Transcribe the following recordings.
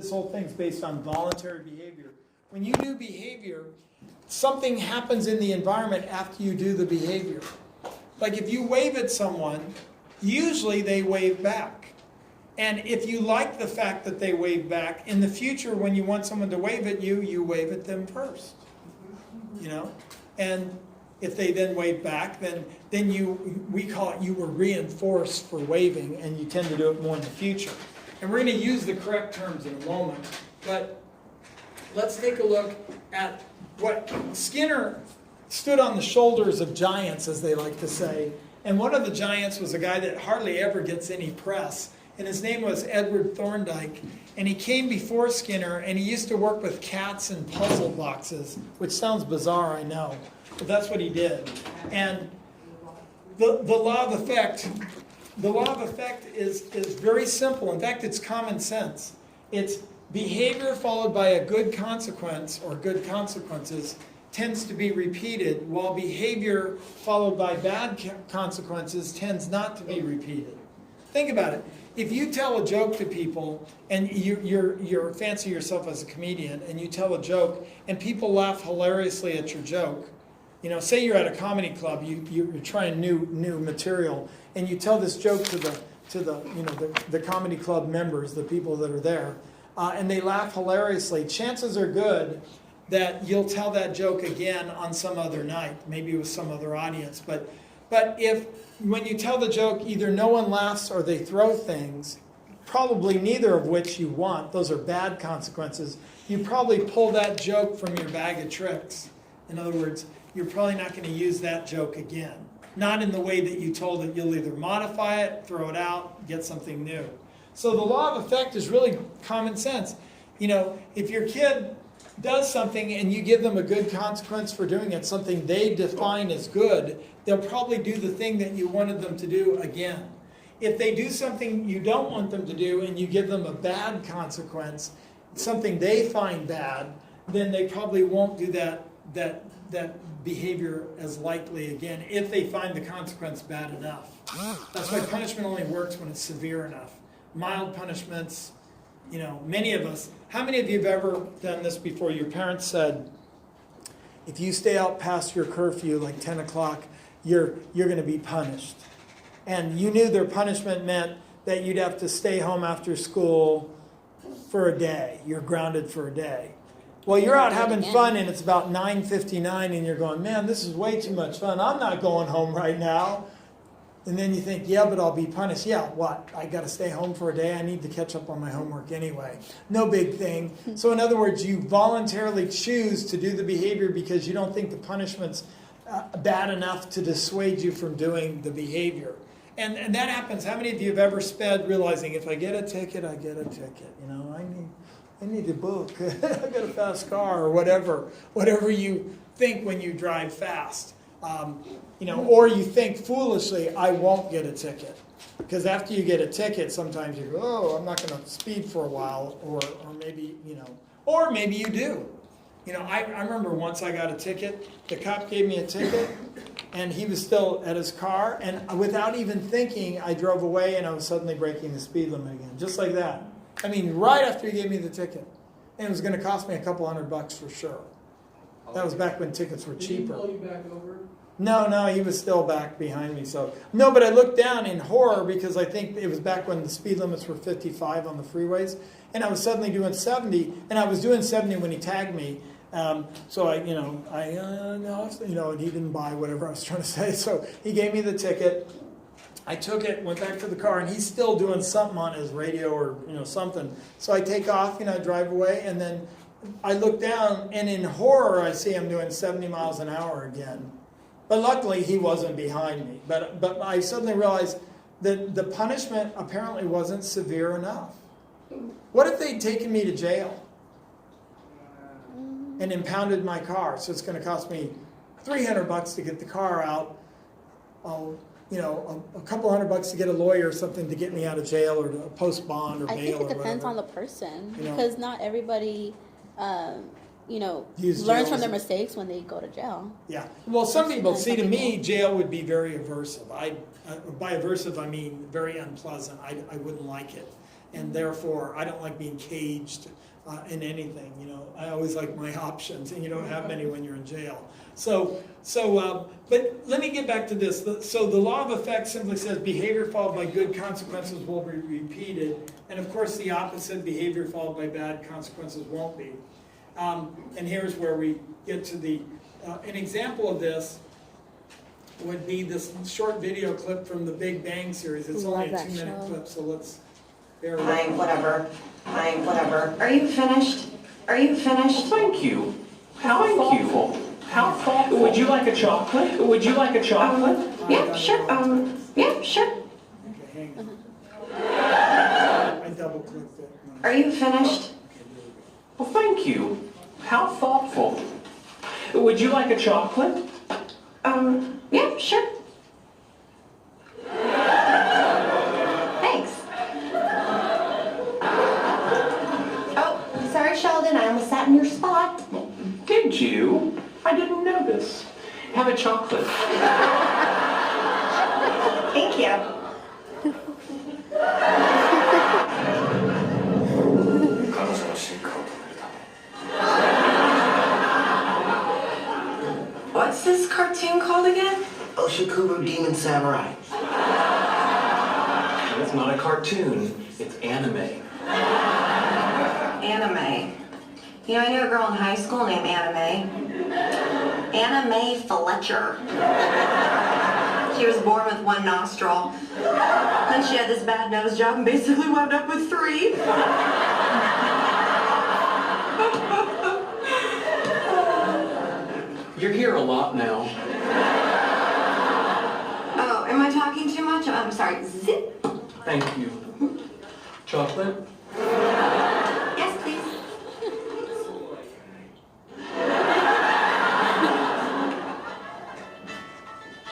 This whole thing's based on voluntary behavior. When you do behavior, something happens in the environment after you do the behavior. Like if you wave at someone, usually they wave back. And if you like the fact that they wave back, in the future when you want someone to wave at you, you wave at them first. You know? And if they then wave back, then we call it you were reinforced for waving, and you tend to do it more in the future. And we're going to use the correct terms in a moment. But let's take a look at what Skinner stood on the shoulders of giants, as they like to say. And one of the giants was a guy that hardly ever gets any press. And his name was Edward Thorndike. And he came before Skinner, and he used to work with cats and puzzle boxes, which sounds bizarre, I know. But that's what he did. And the law of effect, is very simple. In fact, it's common sense. It's behavior followed by a good consequence, or good consequences, tends to be repeated, while behavior followed by bad consequences tends not to be repeated. Think about it. If you tell a joke to people, and you fancy yourself as a comedian, and you tell a joke, and people laugh hilariously at your joke, you know, say you're at a comedy club, you're trying new material, and you tell this joke to the comedy club members, the people that are there, and they laugh hilariously. Chances are good that you'll tell that joke again on some other night, maybe with some other audience. But if when you tell the joke, either no one laughs or they throw things, probably neither of which you want, those are bad consequences, you probably pull that joke from your bag of tricks. In other words, you're probably not going to use that joke again. Not in the way that you told it. You'll either modify it, throw it out, get something new. So the law of effect is really common sense. You know, if your kid does something and you give them a good consequence for doing it, something they define as good, they'll probably do the thing that you wanted them to do again. If they do something you don't want them to do and you give them a bad consequence, something they find bad, then they probably won't do that behavior as likely again if they find the consequence bad enough. That's why punishment only works when it's severe enough. Mild punishments, you know, many of us, how many of you have ever done this before? Your parents said, if you stay out past your curfew, like 10 o'clock, you're going to be punished. And you knew their punishment meant that you'd have to stay home after school for a day. You're grounded for a day. Well, you're out having fun, and it's about 9:59, and you're going, man, this is way too much fun. I'm not going home right now. And then you think, yeah, but I'll be punished. Yeah, what? I got to stay home for a day. I need to catch up on my homework anyway. No big thing. So in other words, you voluntarily choose to do the behavior because you don't think the punishment's bad enough to dissuade you from doing the behavior. And that happens. How many of you have ever sped realizing if I get a ticket, I get a ticket? You know, I need to book. I got a fast car, or whatever you think when you drive fast. You know, or you think foolishly, I won't get a ticket. Because after you get a ticket, sometimes you go, oh, I'm not going to speed for a while, or maybe, you know, or maybe you do. You know, I remember once I got a ticket, the cop gave me a ticket, and he was still at his car, and without even thinking, I drove away, and I was suddenly breaking the speed limit again, just like that. I mean, right after he gave me the ticket. And it was going to cost me a couple $100 for sure. That was back when tickets were cheaper. Did he pull you back over? No, he was still back behind me. So no, but I looked down in horror because I think it was back when the speed limits were 55 on the freeways, and I was suddenly doing 70, and I was doing 70 when he tagged me. So and he didn't buy whatever I was trying to say. So he gave me the ticket. I took it, went back to the car, and he's still doing something on his radio or something. So I take off, I drive away, and then I look down, and in horror I see him doing 70 miles an hour again. But luckily he wasn't behind me. But I suddenly realized that the punishment apparently wasn't severe enough. What if they'd taken me to jail and impounded my car? So it's going to cost me $300 to get the car out. A couple $100 to get a lawyer or something to get me out of jail, or to post bond or bail. I think it depends whatever. on the person, because not everybody, learns from their mistakes when they go to jail. Yeah. Well, some people, see, to me, jail would be very aversive. By aversive, I mean very unpleasant. I wouldn't like it. and therefore I don't like being caged in anything. You know, I always like my options, and you don't have many when you're in jail. But let me get back to this. So the law of effect simply says behavior followed by good consequences will be repeated, and of course the opposite, behavior followed by bad consequences, won't be. And here's where we get to the an example of this would be this short video clip from the Big Bang series. It's only a 2-minute clip, so let's bear with it. Whatever. Are you finished? Are you finished? Thank you. How thoughtful. How thoughtful. Would you like a chocolate? Would you like a chocolate? Yeah, sure. Yeah, sure. Okay, hang on. I double clicked it. Are you finished? Well, thank you. How thoughtful. Would you like a chocolate? Yeah, sure. Thanks. Oh, sorry, Sheldon. I almost sat in your spot. Did you? I didn't notice. Have a chocolate. Thank you. What's this cartoon called again? Oshikubu Demon Samurai. It's not a cartoon. It's anime. Anime. You know, I knew a girl in high school named Anime. Anime Fletcher. She was born with one nostril. Then she had this bad nose job and basically wound up with 3. You're here a lot now. Oh, am I talking too much? I'm sorry. Zip. Thank you. Chocolate? Yes, please.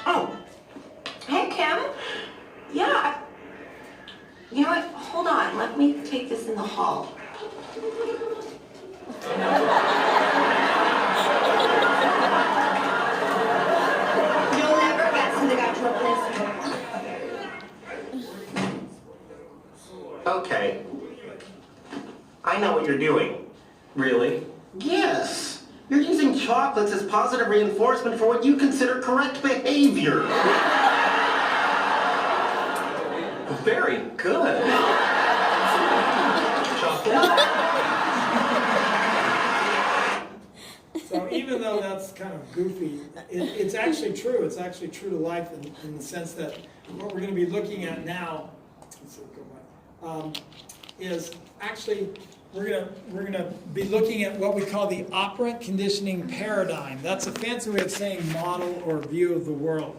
Oh. Hey, Kim. Yeah. You know what? Hold on. Let me take this in the hall. You'll never guess who they got trouble is. Okay. I know what you're doing. Really? Yes. You're using chocolates as positive reinforcement for what you consider correct behavior. Very good. Chocolate? So even though that's kind of goofy, it's actually true. It's actually true to life in the sense that what we're going to be looking at now is actually we're gonna be looking at what we call the operant conditioning paradigm. That's a fancy way of saying model or view of the world.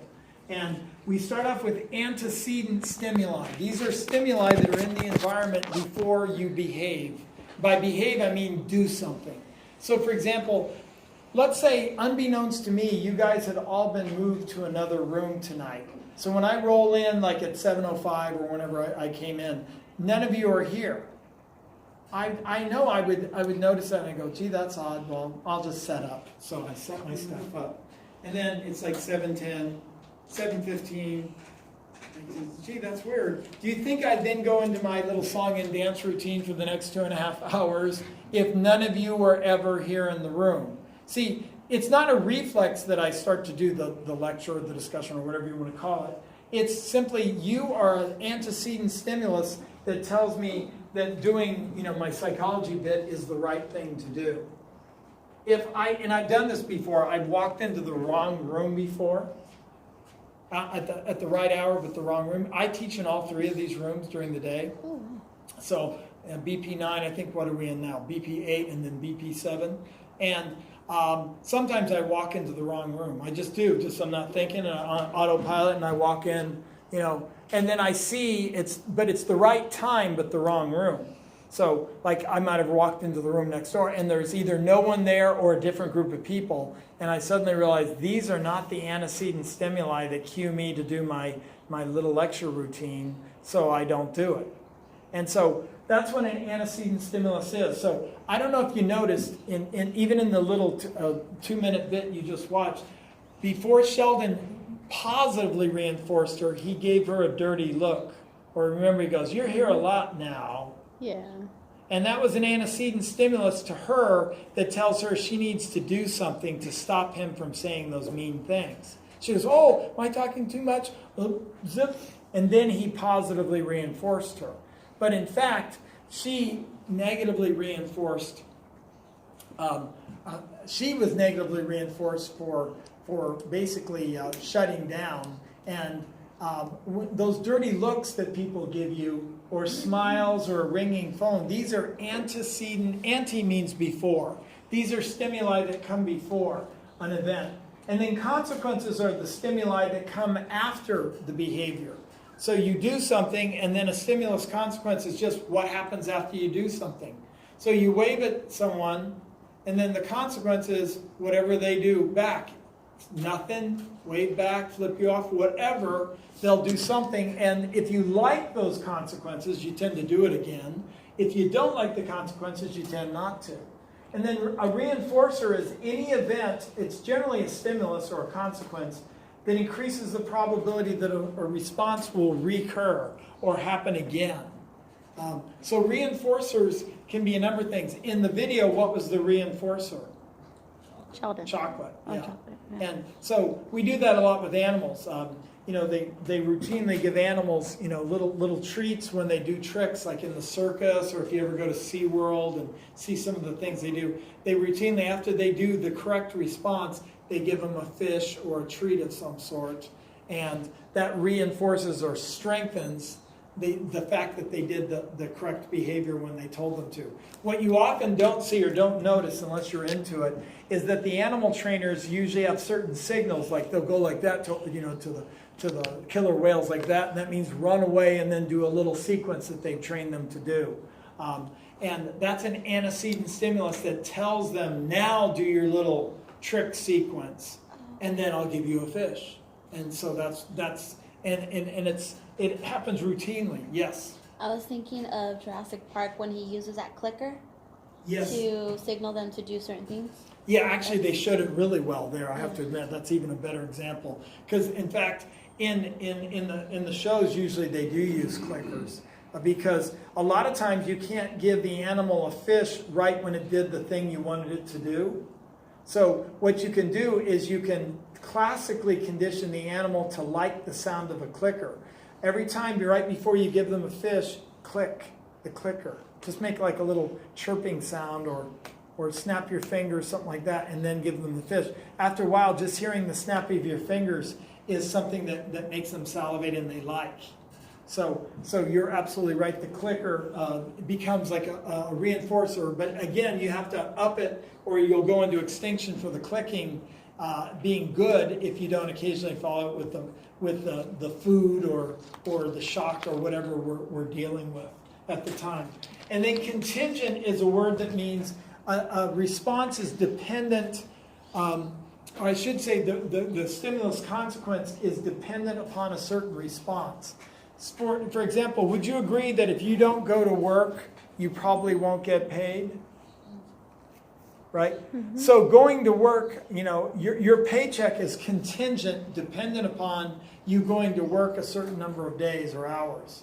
And we start off with antecedent stimuli. These are stimuli that are in the environment before you behave. By behave, I mean do something. So for example, let's say, unbeknownst to me, you guys had all been moved to another room tonight. So when I roll in, like at 7:05 or whenever I came in, none of you are here. I know I would notice that and I go, gee, that's odd. Well, I'll just set up. So I set my stuff up. And then it's like 7:10, 7:15. Gee, that's weird. Do you think I'd then go into my little song and dance routine for the next 2.5 hours if none of you were ever here in the room? See, it's not a reflex that I start to do the lecture or the discussion or whatever you want to call it. It's simply you are an antecedent stimulus that tells me that doing, my psychology bit is the right thing to do. And I've done this before, I've walked into the wrong room before, at the right hour but the wrong room. I teach in all 3 of these rooms during the day. So BP 9, I think, what are we in now? BP 8 and then BP 7. And sometimes I walk into the wrong room. I just do, I'm not thinking, and on autopilot, and I walk in, and then I see it's the right time, but the wrong room. So, like, I might have walked into the room next door, and there's either no one there or a different group of people, and I suddenly realize these are not the antecedent stimuli that cue me to do my little lecture routine, so I don't do it. And so that's what an antecedent stimulus is. So I don't know if you noticed, even in the little 2-minute bit you just watched, before Sheldon positively reinforced her, he gave her a dirty look. Or remember, he goes, "You're here a lot now." Yeah. And that was an antecedent stimulus to her that tells her she needs to do something to stop him from saying those mean things. She goes, "Oh, am I talking too much?" Zip. And then he positively reinforced her. But in fact, she negatively reinforced, she was negatively reinforced for basically shutting down. And those dirty looks that people give you, or smiles, or a ringing phone, these are antecedent. Ante means before. These are stimuli that come before an event. And then consequences are the stimuli that come after the behavior. So you do something, and then a stimulus consequence is just what happens after you do something. So you wave at someone, and then the consequence is whatever they do back. Nothing, wave back, flip you off, whatever, they'll do something. And if you like those consequences, you tend to do it again. If you don't like the consequences, you tend not to. And then a reinforcer is any event, it's generally a stimulus or a consequence, that increases the probability that a response will recur or happen again. So reinforcers can be a number of things. In the video, what was the reinforcer? Chocolate. Oh, Yeah. chocolate. Yeah. And so we do that a lot with animals. They routinely give animals, little treats when they do tricks, like in the circus, or if you ever go to SeaWorld and see some of the things they do. They routinely, after they do the correct response, they give them a fish or a treat of some sort. And that reinforces or strengthens the fact that they did the correct behavior when they told them to. What you often don't see or don't notice unless you're into it is that the animal trainers usually have certain signals, like they'll go like that to the killer whales like that, and that means run away and then do a little sequence that they've trained them to do. And that's an antecedent stimulus that tells them, now do your little trick sequence, and then I'll give you a fish. And so it happens routinely. Yes. I was thinking of Jurassic Park when he uses that clicker Yes. to signal them to do certain things. Yeah, actually, they showed it really well there. I have to admit, that's even a better example. Because in fact, in the shows, usually they do use clickers, because a lot of times you can't give the animal a fish right when it did the thing you wanted it to do. So what you can do is you can classically condition the animal to like the sound of a clicker. Every time, right before you give them a fish, click the clicker. Just make like a little chirping sound, or snap your fingers, something like that, and then give them the fish. After a while, just hearing the snapping of your fingers is something that makes them salivate and they like. So you're absolutely right. The clicker becomes like a reinforcer, but again, you have to up it, or you'll go into extinction for the clicking being good if you don't occasionally follow it with the food or the shock or whatever we're dealing with at the time. And then contingent is a word that means a response is dependent, or I should say the stimulus consequence is dependent upon a certain response. For example, would you agree that if you don't go to work, you probably won't get paid? Right? Mm-hmm. So going to work, your paycheck is contingent, dependent upon you going to work a certain number of days or hours,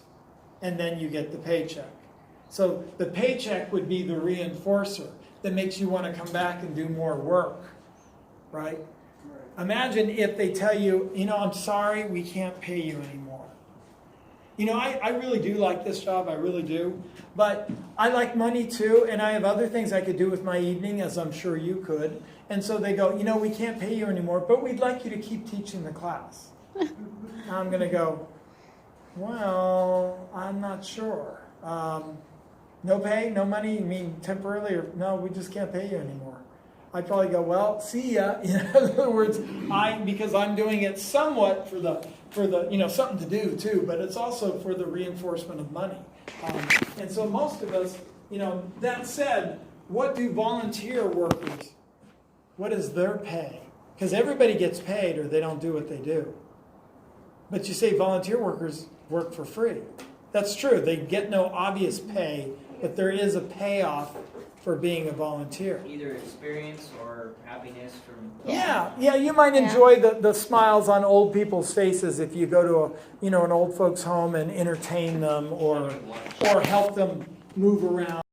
and then you get the paycheck. So the paycheck would be the reinforcer that makes you want to come back and do more work, right? Imagine if they tell you, I'm sorry, we can't pay you anymore. I really do like this job, I really do. But I like money too, and I have other things I could do with my evening, as I'm sure you could. And so they go, we can't pay you anymore, but we'd like you to keep teaching the class. I'm going to go, well, I'm not sure. No pay, no money, you mean temporarily? Or no, we just can't pay you anymore. I'd probably go, well, see ya. In other words, because I'm doing it somewhat for the something to do too, but it's also for the reinforcement of money. And so most of us, that said, what do volunteer workers, what is their pay? Because everybody gets paid or they don't do what they do. But you say volunteer workers work for free. That's true. They get no obvious pay, but there is a payoff for being a volunteer. Either experience or happiness from. Yeah, you might enjoy the smiles on old people's faces if you go to an old folks home and entertain them or help them move around.